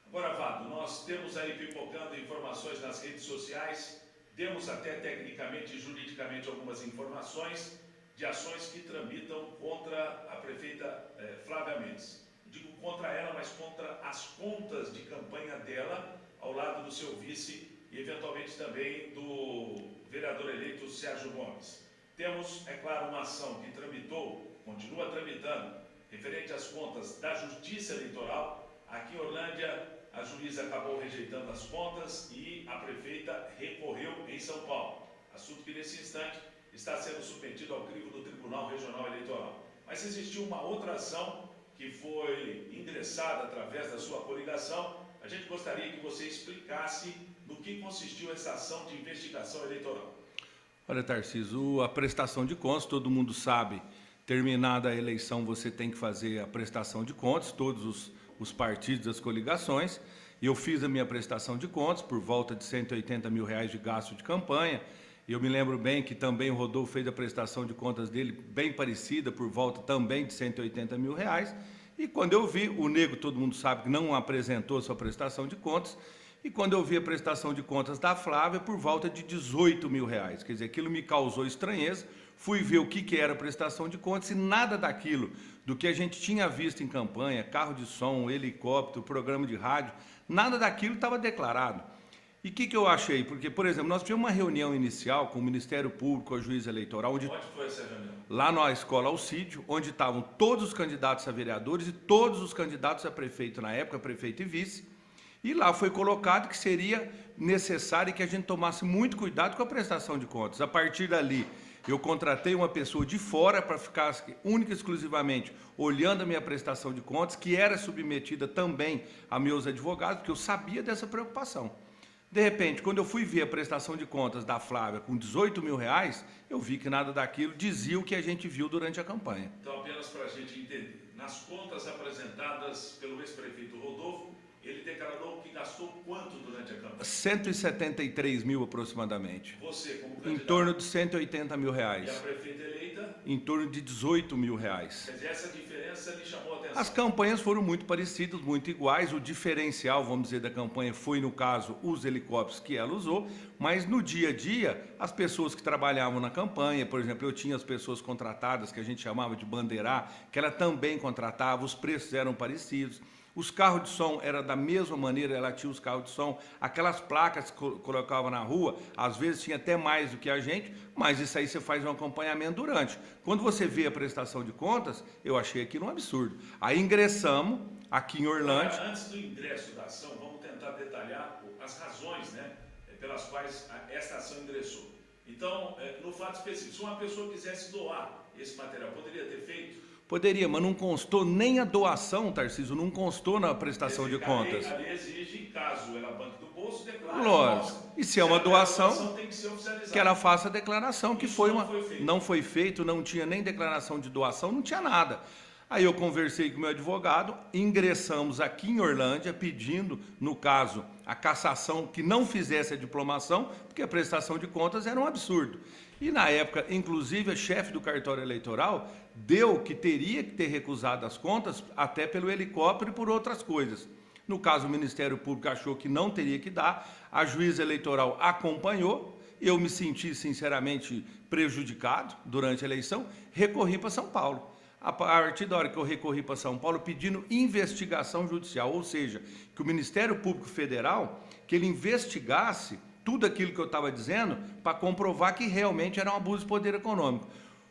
Agora, Vado, nós temos aí pipocando informações nas redes sociais, temos até tecnicamente e juridicamente algumas informações de ações que tramitam contra a prefeita Flávia Mendes. Digo contra ela, mas contra as contas de campanha dela, ao lado do seu vice e eventualmente também do vereador eleito Sérgio Gomes. Temos, é claro, uma ação que tramitou, continua tramitando, referente às contas da Justiça Eleitoral. Aqui em Orlândia, a juíza acabou rejeitando as contas e a prefeita recorreu em São Paulo. Assunto que, nesse instante, está sendo submetido ao crivo do Tribunal Regional Eleitoral. Mas existiu uma outra ação que foi ingressada através da sua coligação. A gente gostaria que você explicasse no que consistiu essa ação de investigação eleitoral. Olha, Tarcísio, a prestação de contas, todo mundo sabe, terminada a eleição você tem que fazer a prestação de contas, todos os partidos, as coligações, e eu fiz a minha prestação de contas por volta de R$180 mil de gasto de campanha. Eu me lembro bem que também o Rodolfo fez a prestação de contas dele bem parecida, por volta também de R$180 mil. E quando eu vi, o Nego, todo mundo sabe que não apresentou sua prestação de contas, e quando eu vi a prestação de contas da Flávia, por volta de R$18 mil. Quer dizer, aquilo me causou estranheza, fui ver o que era a prestação de contas e nada daquilo do que a gente tinha visto em campanha, carro de som, helicóptero, programa de rádio, nada daquilo estava declarado. E o que eu achei? Porque, por exemplo, nós tivemos uma reunião inicial com o Ministério Público, a Juíza Eleitoral, onde foi essa reunião? Lá na Escola Alcídio, onde estavam todos os candidatos a vereadores e todos os candidatos a prefeito na época, prefeito e vice, e lá foi colocado que seria necessário que a gente tomasse muito cuidado com a prestação de contas. A partir dali, eu contratei uma pessoa de fora para ficar única e exclusivamente olhando a minha prestação de contas, que era submetida também a meus advogados, porque eu sabia dessa preocupação. De repente, quando eu fui ver a prestação de contas da Flávia com R$18 mil, eu vi que nada daquilo dizia o que a gente viu durante a campanha. Então, apenas para a gente entender, nas contas apresentadas pelo ex-prefeito Rodolfo, ele declarou que gastou quanto durante a campanha? 173 mil aproximadamente. Você, como candidato? Em torno de R$180 mil. E a prefeita eleita? Em torno de R$18 mil. Quer dizer, essa diferença lhe chamou a atenção? As campanhas foram muito parecidas, muito iguais. O diferencial, vamos dizer, da campanha foi, no caso, os helicópteros que ela usou, mas no dia a dia, as pessoas que trabalhavam na campanha, por exemplo, eu tinha as pessoas contratadas, que a gente chamava de bandeirar, que ela também contratava, os preços eram parecidos. Os carros de som era da mesma maneira, ela tinha os carros de som, aquelas placas que colocava na rua, às vezes tinha até mais do que a gente, mas isso aí você faz um acompanhamento durante. Quando você vê a prestação de contas, eu achei aquilo um absurdo. Aí ingressamos aqui em Orlândia. Antes do ingresso da ação, vamos tentar detalhar as razões, né, pelas quais esta ação ingressou. Então, no fato específico, se uma pessoa quisesse doar esse material, poderia ter feito? Poderia, mas não constou nem a doação, Tarcísio, não constou na prestação de contas. A lei exige, caso ela banque do bolso, declare. Lógico. E se é uma doação, tem que ser oficializada. Que ela faça a declaração, que foi uma... Não foi feito, não tinha nem declaração de doação, não tinha nada. Aí eu conversei com o meu advogado, ingressamos aqui em Orlândia, pedindo, no caso, a cassação, que não fizesse a diplomação, porque a prestação de contas era um absurdo. E na época, inclusive, a chefe do cartório eleitoral deu que teria que ter recusado as contas, até pelo helicóptero e por outras coisas. No caso, o Ministério Público achou que não teria que dar, a juíza eleitoral acompanhou, eu me senti, sinceramente, prejudicado durante a eleição, recorri para São Paulo. A partir da hora que eu recorri para São Paulo pedindo investigação judicial, ou seja, que o Ministério Público Federal, que ele investigasse tudo aquilo que eu estava dizendo para comprovar que realmente era um abuso de poder econômico.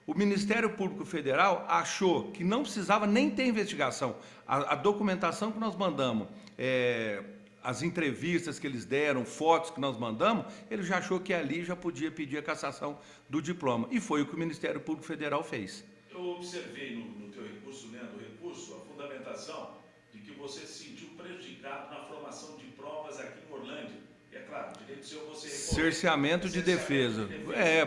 O Ministério Público Federal achou que não precisava nem ter investigação. A documentação que nós mandamos, as entrevistas que eles deram, fotos que nós mandamos, ele já achou que ali já podia pedir a cassação do diploma. E foi o que o Ministério Público Federal fez. Eu observei no teu recurso, lendo o recurso, a fundamentação de que você se sentiu prejudicado na formação de provas aqui em Orlândia. E é claro, o direito seu você recorre. Cerceamento de defesa.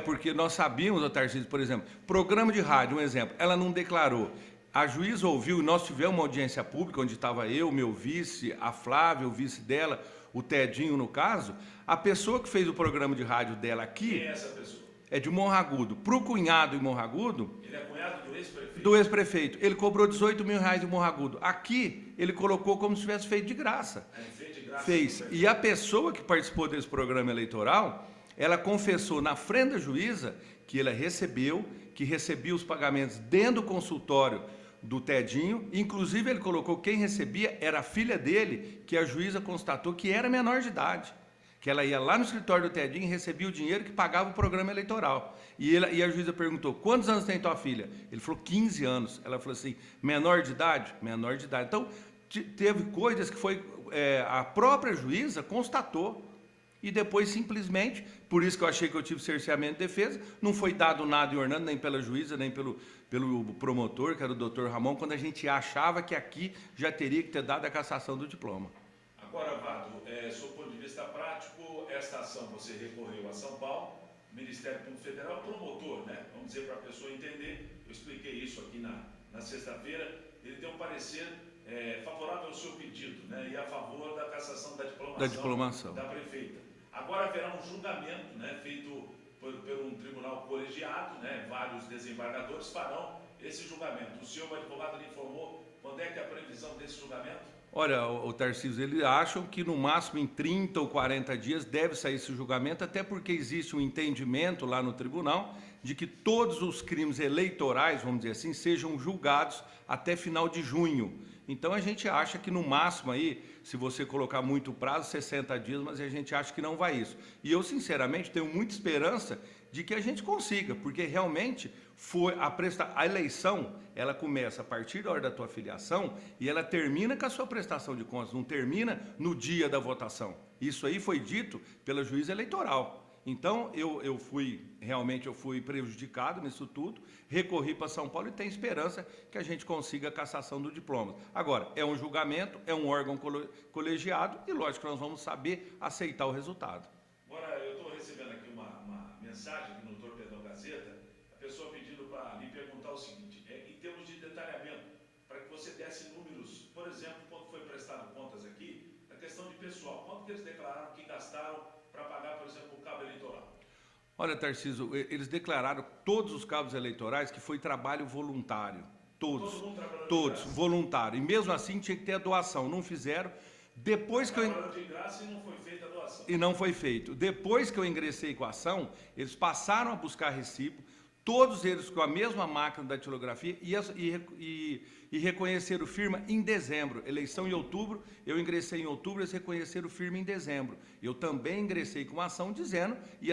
Porque nós sabíamos, Tarcísio, por exemplo, programa de rádio, um exemplo, ela não declarou. A juíza ouviu, nós tivemos uma audiência pública, onde estava eu, meu vice, a Flávia, o vice dela, o Tedinho, no caso. A pessoa que fez o programa de rádio dela aqui... Quem é essa pessoa? É de Morragudo. Para o cunhado em Morragudo... Ele é cunhado do ex-prefeito? Do ex-prefeito. Ele cobrou R$18.000 em Morragudo. Aqui, ele colocou como se tivesse feito de graça. Fez de graça? Fez. E a pessoa que participou desse programa eleitoral, ela confessou na frente da juíza que ela recebeu, que recebia os pagamentos dentro do consultório do Tedinho. Inclusive, ele colocou que quem recebia era a filha dele, que a juíza constatou que era menor de idade. Que ela ia lá no escritório do Tedinho e recebia o dinheiro que pagava o programa eleitoral. E a juíza perguntou, quantos anos tem tua filha? Ele falou, 15 anos. Ela falou assim, menor de idade? Menor de idade. Então, teve coisas que foi a própria juíza constatou. E depois, simplesmente, por isso que eu achei que eu tive cerceamento de defesa, não foi dado nada em Orlando, nem pela juíza, nem pelo promotor, que era o doutor Ramon, quando a gente achava que aqui já teria que ter dado a cassação do diploma. Agora, Vado, sob o ponto de vista prático, esta ação você recorreu a São Paulo, Ministério Público Federal, promotor, né? Vamos dizer para a pessoa entender, eu expliquei isso aqui na sexta-feira, ele deu um parecer favorável ao seu pedido, né? E a favor da cassação da diplomação da prefeita. Agora haverá um julgamento, né? Feito por um tribunal colegiado, né? Vários desembargadores farão esse julgamento. O senhor, advogado, lhe informou quando é que é a previsão desse julgamento? Olha, o Tarcísio, eles acham que no máximo em 30 ou 40 dias deve sair esse julgamento, até porque existe um entendimento lá no tribunal de que todos os crimes eleitorais, vamos dizer assim, sejam julgados até final de junho. Então a gente acha que no máximo aí, se você colocar muito prazo, 60 dias, mas a gente acha que não vai isso. E eu, sinceramente, tenho muita esperança de que a gente consiga, porque realmente a eleição, ela começa a partir da hora da tua filiação e ela termina com a sua prestação de contas, não termina no dia da votação. Isso aí foi dito pela juíza eleitoral. Então, eu fui prejudicado nisso tudo, recorri para São Paulo e tenho esperança que a gente consiga a cassação do diploma. Agora, é um julgamento, é um órgão colegiado e, lógico, nós vamos saber aceitar o resultado. Agora, eu estou recebendo aqui uma mensagem aqui no Torpedão Gazeta, a pessoa pedindo para me perguntar o seguinte, em termos de detalhamento, para que você desse números, por exemplo, quando foi prestado contas aqui, a questão de pessoal, quanto que eles declararam que gastaram para pagar, por exemplo, o cabo eleitoral? Olha, Tarcísio, eles declararam todos os cabos eleitorais que foi trabalho voluntário. Todos. Todo mundo trabalhando todos, voluntário. E mesmo assim tinha que ter a doação. Não fizeram. Depois que trabalhando de graça e não foi feita a doação. E não foi feito. Depois que eu ingressei com a ação, eles passaram a buscar recibo, todos eles com a mesma máquina da datilografia e reconheceram firma em dezembro. Eleição em outubro, eu ingressei em outubro, eles reconheceram firma em dezembro. Eu também ingressei com uma ação dizendo, e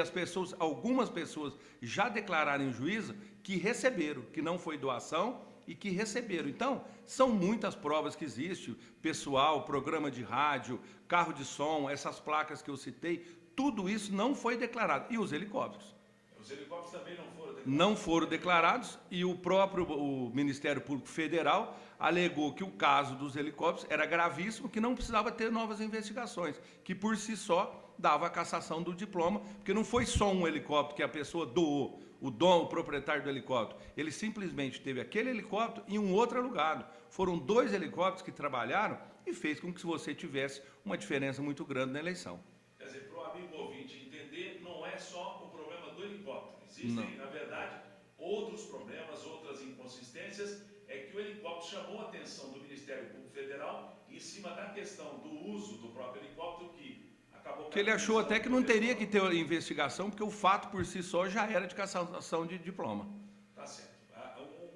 algumas pessoas já declararam em juízo que receberam, que não foi doação e que receberam. Então, são muitas provas que existem, pessoal, programa de rádio, carro de som, essas placas que eu citei, tudo isso não foi declarado. E os helicópteros? Os helicópteros também não foram declarados? Não foram declarados e o Ministério Público Federal alegou que o caso dos helicópteros era gravíssimo, que não precisava ter novas investigações, que por si só dava a cassação do diploma, porque não foi só um helicóptero que a pessoa doou, o proprietário do helicóptero, ele simplesmente teve aquele helicóptero e um outro alugado. Foram 2 helicópteros que trabalharam e fez com que você tivesse uma diferença muito grande na eleição. Quer dizer, para o amigo ouvinte entender, não é só o problema do helicóptero. Existem, na verdade, outros problemas, outras inconsistências, é que o helicóptero chamou a atenção do Ministério Público Federal em cima da questão do uso do próprio helicóptero que acabou... Que ele achou até que não teria que ter investigação, porque o fato por si só já era de cassação de diploma. Tá certo.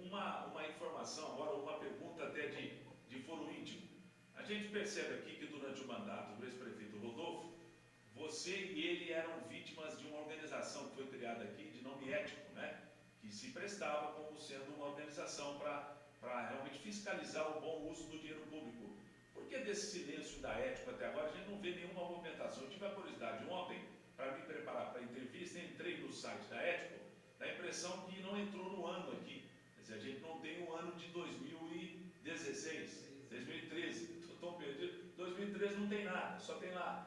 Uma informação, agora uma pergunta até de foro íntimo. A gente percebe aqui que durante o mandato do ex-prefeito Rodolfo, você e ele eram vítimas de uma organização que foi criada aqui, de nome ético, né? Que se prestava como sendo uma organização para realmente fiscalizar o bom uso do dinheiro público. Por que desse silêncio da ética até agora a gente não vê nenhuma movimentação? Eu tive a curiosidade ontem, para me preparar para a entrevista, entrei no site da ética, dá a impressão que não entrou no ano aqui. Quer dizer, a gente não tem o ano de 2016, 2013, estou perdido. 2013 não tem nada, só tem lá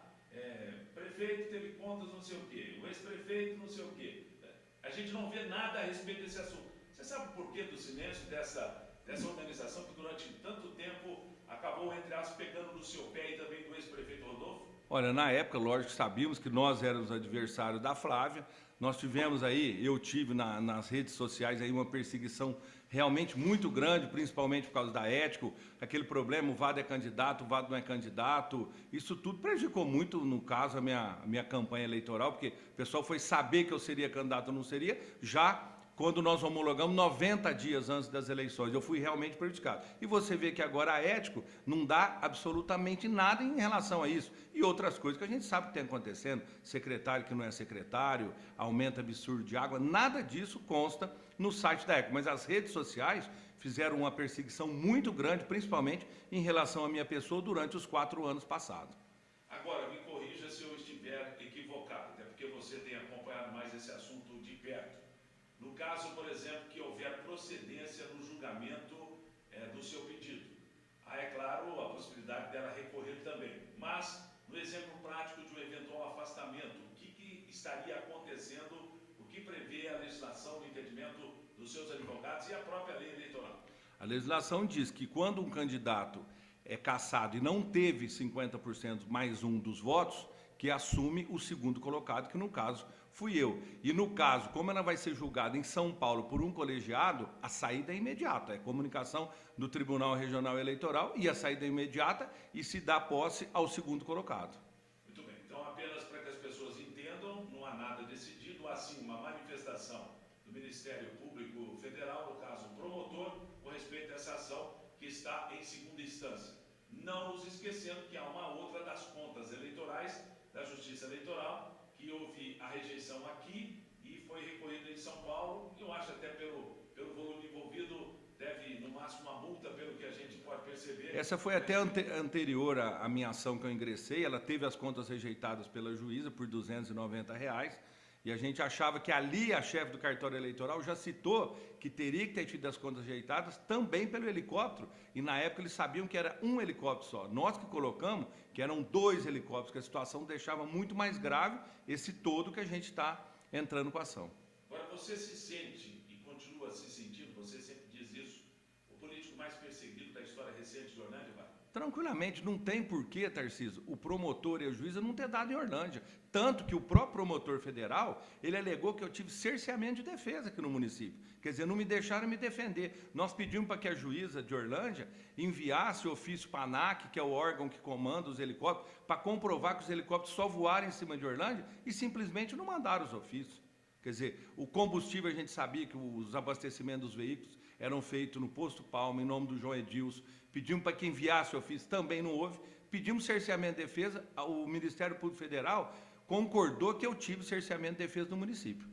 prefeito teve contas não sei o quê, o ex-prefeito não sei o quê. A gente não vê nada a respeito desse assunto. Você sabe o porquê do silêncio dessa organização que durante tanto tempo acabou, entre aspas, pegando no seu pé e também do ex-prefeito Rodolfo? Olha, na época, lógico, sabíamos que nós éramos adversários da Flávia, Nós tivemos aí, eu tive nas redes sociais aí uma perseguição realmente muito grande, principalmente por causa da ética, aquele problema, o Vado é candidato, o Vado não é candidato, isso tudo prejudicou muito, no caso, a minha campanha eleitoral, porque o pessoal foi saber que eu seria candidato ou não seria, já quando nós homologamos 90 dias antes das eleições. Eu fui realmente prejudicado. E você vê que agora a Ético não dá absolutamente nada em relação a isso. E outras coisas que a gente sabe que tem acontecendo, secretário que não é secretário, aumento absurdo de água, nada disso consta no site da Ético. Mas as redes sociais fizeram uma perseguição muito grande, principalmente em relação à minha pessoa, durante os 4 anos passados. Agora, me corrija se eu estiver equivocado, até porque você tem acompanhado mais esse assunto de perto. No caso, por exemplo, que houver procedência no julgamento do seu pedido. Há, é claro, a possibilidade dela recorrer também. Mas, no exemplo prático de um eventual afastamento, o que estaria acontecendo, o que prevê a legislação no entendimento dos seus advogados e a própria lei eleitoral? A legislação diz que quando um candidato é cassado e não teve 50% mais um dos votos, que assume o segundo colocado, que no caso fui eu. E no caso, como ela vai ser julgada em São Paulo por um colegiado, a saída é imediata, é comunicação do Tribunal Regional Eleitoral e a saída é imediata e se dá posse ao segundo colocado. Muito bem, então apenas para que as pessoas entendam, não há nada decidido, há sim uma manifestação do Ministério Público Federal, no caso o promotor, com respeito a essa ação que está em segunda instância. Não nos esquecendo que há uma outra das contas eleitorais da Justiça Eleitoral, que houve a rejeição aqui e foi recorrido em São Paulo, e eu acho até pelo volume envolvido, deve no máximo uma multa, pelo que a gente pode perceber. Essa foi até anterior à minha ação que eu ingressei, ela teve as contas rejeitadas pela juíza por R$290, e a gente achava que ali a chefe do cartório eleitoral já citou que teria que ter tido as contas rejeitadas também pelo helicóptero, e na época eles sabiam que era um helicóptero só. Nós que colocamos que eram 2 helicópteros, que a situação deixava muito mais grave esse todo que a gente está entrando com a ação. Agora, você se sente e continua se sentindo, você sempre diz isso, o político mais perseguido da história recente de Orlândia, vai? Tranquilamente, não tem porquê, Tarcísio, o promotor e a juíza não ter dado em Orlândia. Tanto que o próprio promotor federal, ele alegou que eu tive cerceamento de defesa aqui no município. Quer dizer, não me deixaram me defender. Nós pedimos para que a juíza de Orlândia enviasse o ofício para a ANAC, que é o órgão que comanda os helicópteros, para comprovar que os helicópteros só voaram em cima de Orlândia e simplesmente não mandaram os ofícios. Quer dizer, o combustível a gente sabia que os abastecimentos dos veículos eram feitos no Posto Palma, em nome do João Edilson. Pedimos para que enviasse o ofício, também não houve. Pedimos cerceamento de defesa, o Ministério Público Federal concordou que eu tive cerceamento de defesa do município.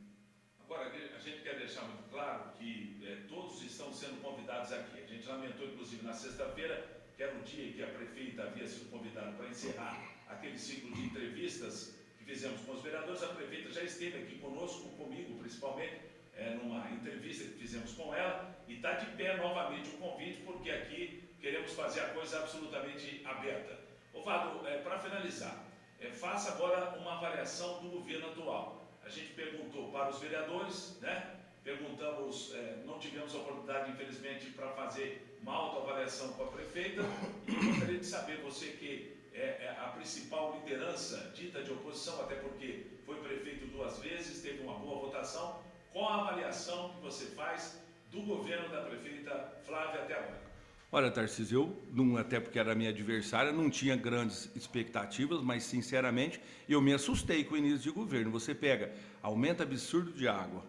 Agora, a gente quer deixar muito claro que todos estão sendo convidados aqui. A gente lamentou, inclusive, na sexta-feira, que era o dia em que a prefeita havia sido convidada para encerrar aquele ciclo de entrevistas que fizemos com os vereadores. A prefeita já esteve aqui conosco, comigo principalmente, numa entrevista que fizemos com ela, e está de pé novamente o convite, porque aqui queremos fazer a coisa absolutamente aberta. Ô Vado, para finalizar, faça agora uma avaliação do governo atual. A gente perguntou para os vereadores, né? Perguntamos, não tivemos a oportunidade, infelizmente, para fazer uma autoavaliação com a prefeita, e eu gostaria de saber, você que é a principal liderança dita de oposição, até porque foi prefeito 2 vezes, teve uma boa votação, qual a avaliação que você faz do governo da prefeita Flávia até agora? Olha, Tarcísio, eu, até porque era minha adversária, não tinha grandes expectativas, mas, sinceramente, eu me assustei com o início de governo. Você pega aumento absurdo de água,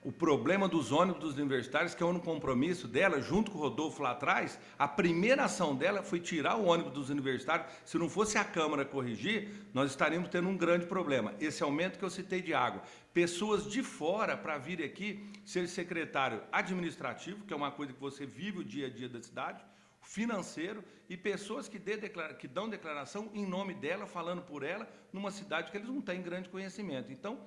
o problema dos ônibus dos universitários, que é um compromisso dela, junto com o Rodolfo lá atrás, a primeira ação dela foi tirar o ônibus dos universitários. Se não fosse a Câmara corrigir, nós estaríamos tendo um grande problema. Esse aumento que eu citei de água. Pessoas de fora para vir aqui ser secretário administrativo, que é uma coisa que você vive o dia a dia da cidade, financeiro, e pessoas que dão declaração em nome dela, falando por ela, numa cidade que eles não têm grande conhecimento. Então,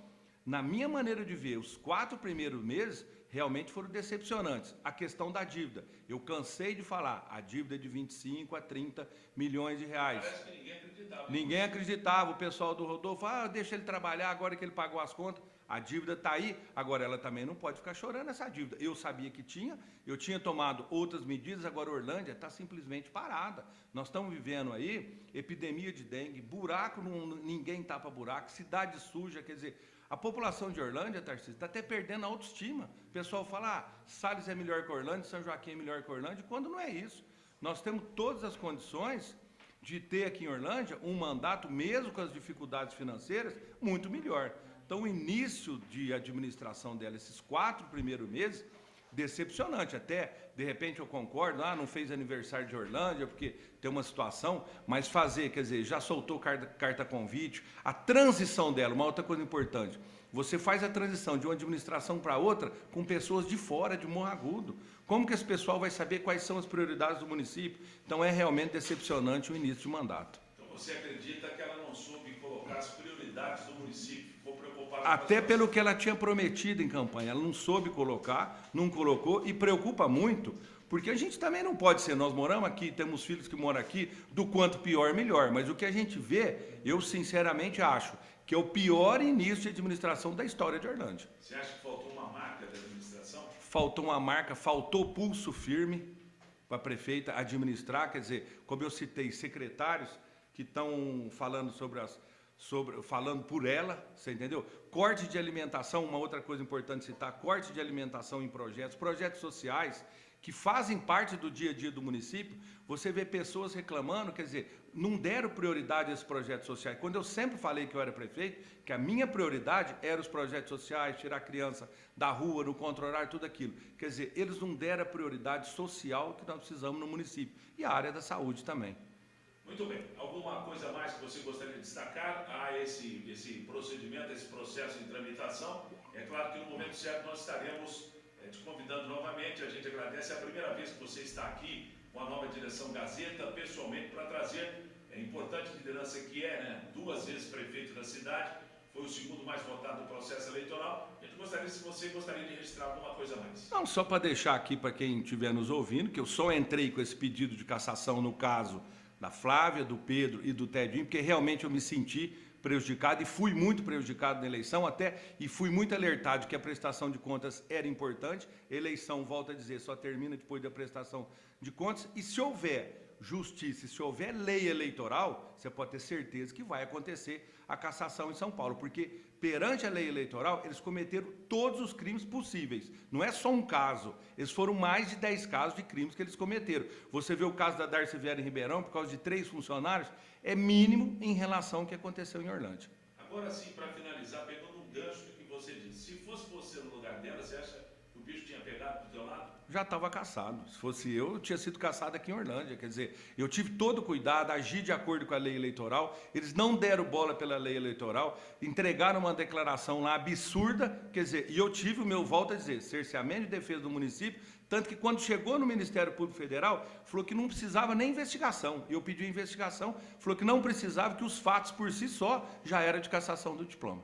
na minha maneira de ver, os 4 primeiros meses realmente foram decepcionantes. A questão da dívida, eu cansei de falar, a dívida é de 25 a 30 milhões de reais. Parece que ninguém acreditava. Ninguém acreditava, o pessoal do Rodolfo, deixa ele trabalhar agora que ele pagou as contas. A dívida está aí, agora ela também não pode ficar chorando essa dívida. Eu sabia que tinha, eu tinha tomado outras medidas, agora a Orlândia está simplesmente parada. Nós estamos vivendo aí epidemia de dengue, buraco, ninguém tapa buraco, cidade suja, quer dizer, A população de Orlândia, Tarcísio, está até perdendo a autoestima. O pessoal fala, Salles é melhor que Orlândia, São Joaquim é melhor que Orlândia, quando não é isso. Nós temos todas as condições de ter aqui em Orlândia um mandato, mesmo com as dificuldades financeiras, muito melhor. Então, o início de administração dela, esses 4 primeiros meses, decepcionante. Até, de repente, eu concordo, não fez aniversário de Orlândia, porque tem uma situação, mas fazer, quer dizer, já soltou carta convite, a transição dela, uma outra coisa importante, você faz a transição de uma administração para outra com pessoas de fora, de Morro Agudo. Como que esse pessoal vai saber quais são as prioridades do município? Então, é realmente decepcionante o início de mandato. Então, você acredita que ela não soube colocar as prioridades do município? Ficou preocupada até pelo que ela tinha prometido em campanha, ela não soube colocar, não colocou e preocupa muito, porque a gente também não pode ser, nós moramos aqui, temos filhos que moram aqui, do quanto pior, melhor, mas o que a gente vê, eu sinceramente acho que é o pior início de administração da história de Orlândia. Você acha que faltou uma marca da administração? Faltou uma marca, faltou pulso firme para a prefeita administrar, quer dizer, como eu citei, secretários que estão falando falando por ela, você entendeu? Corte de alimentação, uma outra coisa importante citar, corte de alimentação em projetos sociais que fazem parte do dia a dia do município, você vê pessoas reclamando, quer dizer, não deram prioridade a esses projetos sociais. Quando eu sempre falei que eu era prefeito, que a minha prioridade era os projetos sociais, tirar a criança da rua, no contra-horário, tudo aquilo. Quer dizer, eles não deram a prioridade social que nós precisamos no município. E a área da saúde também. Muito bem. Alguma coisa mais que você gostaria de destacar a esse procedimento, esse processo de tramitação? É claro que no momento certo nós estaremos te convidando novamente. A gente agradece. É a primeira vez que você está aqui com a nova direção Gazeta, pessoalmente, para trazer a importante liderança que é, 2 vezes prefeito da cidade, foi o segundo mais votado do processo eleitoral. A gente gostaria, se você gostaria de registrar alguma coisa mais. Não, só para deixar aqui para quem estiver nos ouvindo, que eu só entrei com esse pedido de cassação no caso da Flávia, do Pedro e do Tedinho, porque realmente eu me senti prejudicado e fui muito prejudicado na eleição e fui muito alertado que a prestação de contas era importante. Eleição, volto a dizer, só termina depois da prestação de contas, e se houver justiça, se houver lei eleitoral, você pode ter certeza que vai acontecer a cassação em São Paulo, porque perante a lei eleitoral, eles cometeram todos os crimes possíveis. Não é só um caso, eles foram mais de 10 casos de crimes que eles cometeram. Você vê o caso da Darcy Vera em Ribeirão, por causa de 3 funcionários, é mínimo em relação ao que aconteceu em Orlândia. Agora sim, para finalizar, pegando um gancho do que você disse, se fosse você no lugar dela, você acha que o bicho tinha pegado do teu lado? Já estava caçado. Se fosse eu tinha sido caçado aqui em Orlândia. Quer dizer, eu tive todo o cuidado, agi de acordo com a lei eleitoral, eles não deram bola pela lei eleitoral, entregaram uma declaração lá absurda, quer dizer, e eu tive o meu, volto a dizer, cerceamento de defesa do município, tanto que quando chegou no Ministério Público Federal, falou que não precisava nem investigação. Eu pedi investigação, falou que não precisava, que os fatos por si só já era de cassação do diploma.